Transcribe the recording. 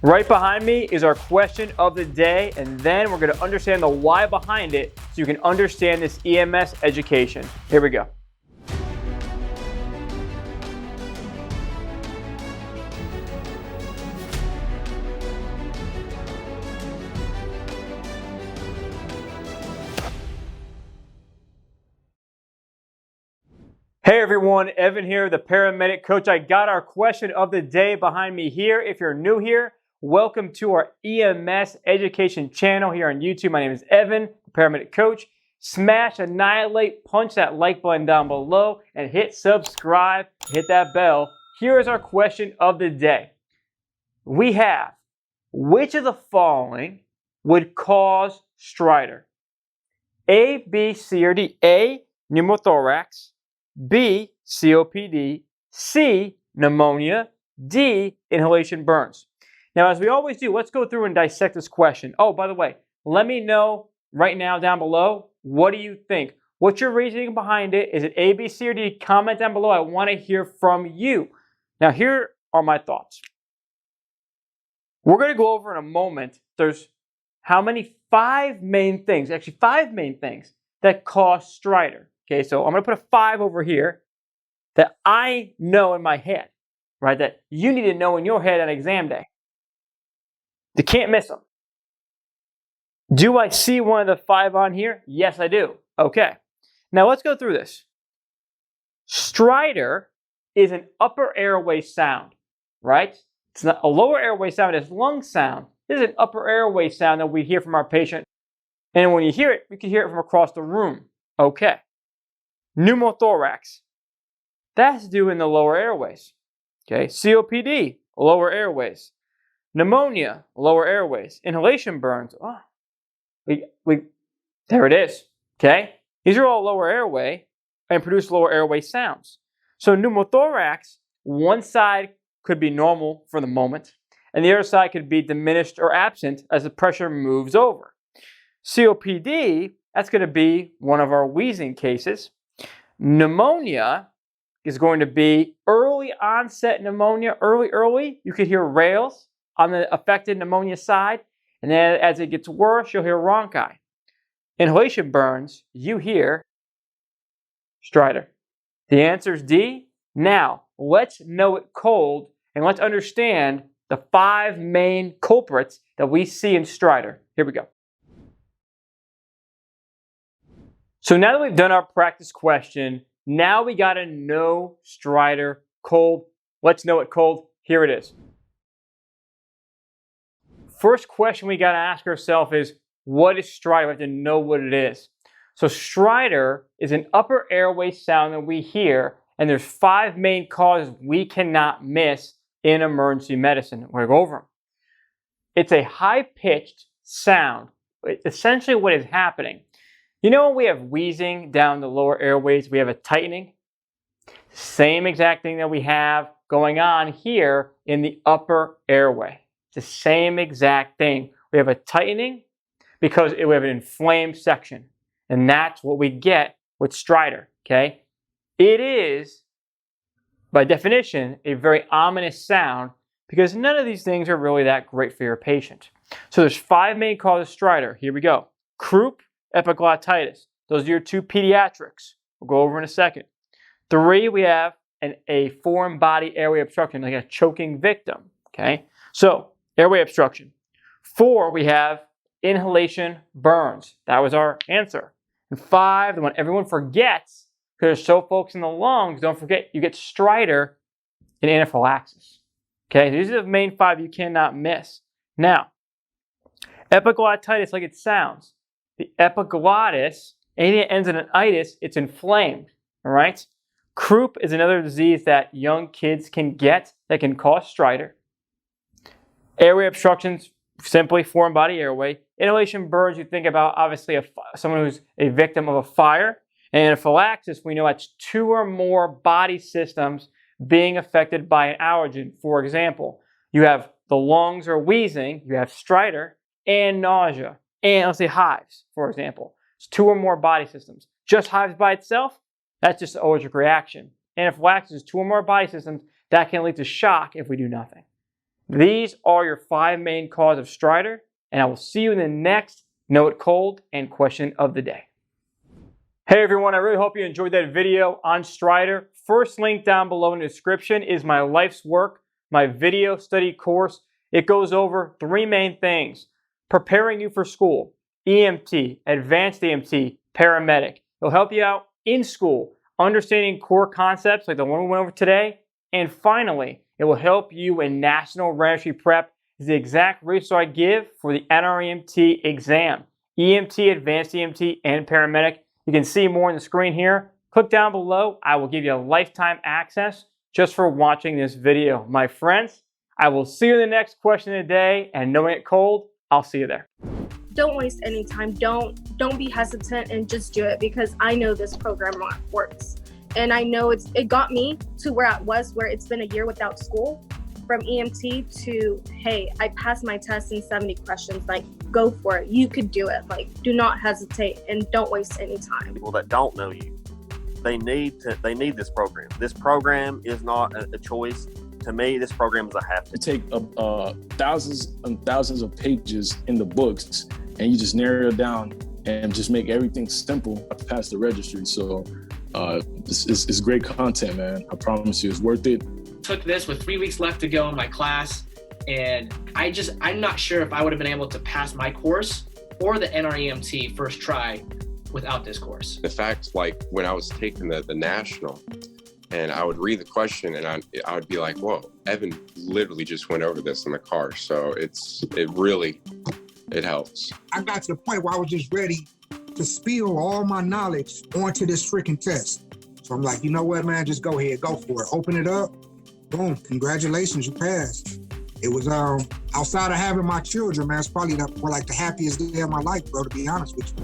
Right behind me is our question of the day, and then we're going to understand the why behind it so you can understand this EMS education. Here we go. Hey everyone, Evan here, the Paramedic Coach. I got our question of the day behind me here. If you're new here, welcome to our EMS education channel here on YouTube. My name is Evan, the Paramedic Coach. Smash, annihilate, punch that like button down below and hit subscribe, hit that bell. Here is our question of the day. We have, which of the following would cause stridor? A, B, C, or D. A, pneumothorax. B, COPD, C, pneumonia, D, inhalation burns. Now, as we always do, let's go through and dissect this question. Oh, by the way, let me know right now down below, what do you think? What's your reasoning behind it? Is it A, B, C, or D? Comment down below. I want to hear from you. Now, here are my thoughts. We're going to go over in a moment, there's how many? 5 main things, actually 5 main things that cause stridor. Okay, so I'm going to put a 5 over here that I know in my head, right? That you need to know in your head on exam day. You can't miss them. Do I see one of the 5 on here? Yes, I do. Okay, now let's go through this. Stridor is an upper airway sound, right? It's not a lower airway sound, it's lung sound. This is an upper airway sound that we hear from our patient. And when you hear it, you can hear it from across the room. Okay. Pneumothorax, that's due in the lower airways. Okay, COPD, lower airways. Pneumonia, lower airways. Inhalation burns, there it is. Okay, these are all lower airway and produce lower airway sounds. So pneumothorax, one side could be normal for the moment, and the other side could be diminished or absent as the pressure moves over. COPD, that's going to be one of our wheezing cases. Pneumonia is going to be early onset pneumonia, early. You could hear rales on the affected pneumonia side, and then as it gets worse, you'll hear rhonchi. Inhalation burns, you hear stridor. The answer is D. Now, let's know it cold, and let's understand the 5 main culprits that we see in stridor. Here we go. So now that we've done our practice question, now we got to know stridor cold. Let's know it cold. Here it is. First question we got to ask ourselves is, what is stridor? We have to know what it is. So stridor is an upper airway sound that we hear, and there's 5 main causes we cannot miss in emergency medicine. We're going to go over them. It's a high-pitched sound. Essentially what is happening, you know when we have wheezing down the lower airways, we have a tightening? Same exact thing that we have going on here in the upper airway. It's the same exact thing. We have a tightening because we have an inflamed section. And that's what we get with stridor, okay? It is, by definition, a very ominous sound because none of these things are really that great for your patient. So there's 5 main causes of stridor. Here we go. Croup, epiglottitis. Those are your 2 pediatrics. We'll go over in a second. 3, we have a foreign body airway obstruction, like a choking victim. Okay, so airway obstruction. 4, we have inhalation burns. That was our answer. And 5, the one everyone forgets, because they're so focused on the lungs, don't forget you get stridor and anaphylaxis. Okay, these are the main 5 you cannot miss. Now, epiglottitis, like it sounds. The epiglottis, anything that ends in an itis, it's inflamed, all right? Croup is another disease that young kids can get that can cause stridor. Airway obstructions, simply foreign body airway. Inhalation burns, you think about obviously someone who's a victim of a fire. And anaphylaxis, we know that's 2 or more body systems being affected by an allergen. For example, you have the lungs or wheezing, you have stridor, and nausea. And let's say hives, for example. It's 2 or more body systems. Just hives by itself, that's just an allergic reaction. Anaphylaxis is 2 or more body systems that can lead to shock if we do nothing. These are your 5 main causes of stridor, and I will see you in the next Know It Cold and question of the day. Hey everyone, I really hope you enjoyed that video on stridor. First link down below in the description is my life's work, my video study course. It goes over 3 main things: preparing you for school, EMT, advanced EMT, paramedic. It'll help you out in school, understanding core concepts like the one we went over today. And finally, it will help you in national registry prep. It's the exact resource I give for the NREMT exam, EMT, advanced EMT, and paramedic. You can see more on the screen here. Click down below. I will give you a lifetime access just for watching this video. My friends, I will see you in the next question of the day, and Knowing It Cold, I'll see you there. Don't waste any time. Don't be hesitant and just do it, because I know this program works. And I know it got me to where I was, where it's been a year without school, from EMT to, hey, I passed my test in 70 questions. Like, go for it. You could do it. Like, do not hesitate and don't waste any time. People that don't know you, they need this program. This program is not a choice. To me, this program is a have to. It take thousands and thousands of pages in the books, and you just narrow it down and just make everything simple to pass the registry. So it's great content, man. I promise you, it's worth it. Took this with 3 weeks left to go in my class, and I'm not sure if I would have been able to pass my course or the NREMT first try without this course. The fact, like when I was taking the national, and I would read the question and I would be like, whoa, Evan literally just went over this in the car. So it helps. I got to the point where I was just ready to spill all my knowledge onto this freaking test. So I'm like, you know what, man, just go ahead, go for it. Open it up. Boom, congratulations, you passed. It was outside of having my children, man, it's probably the happiest day of my life, bro, to be honest with you.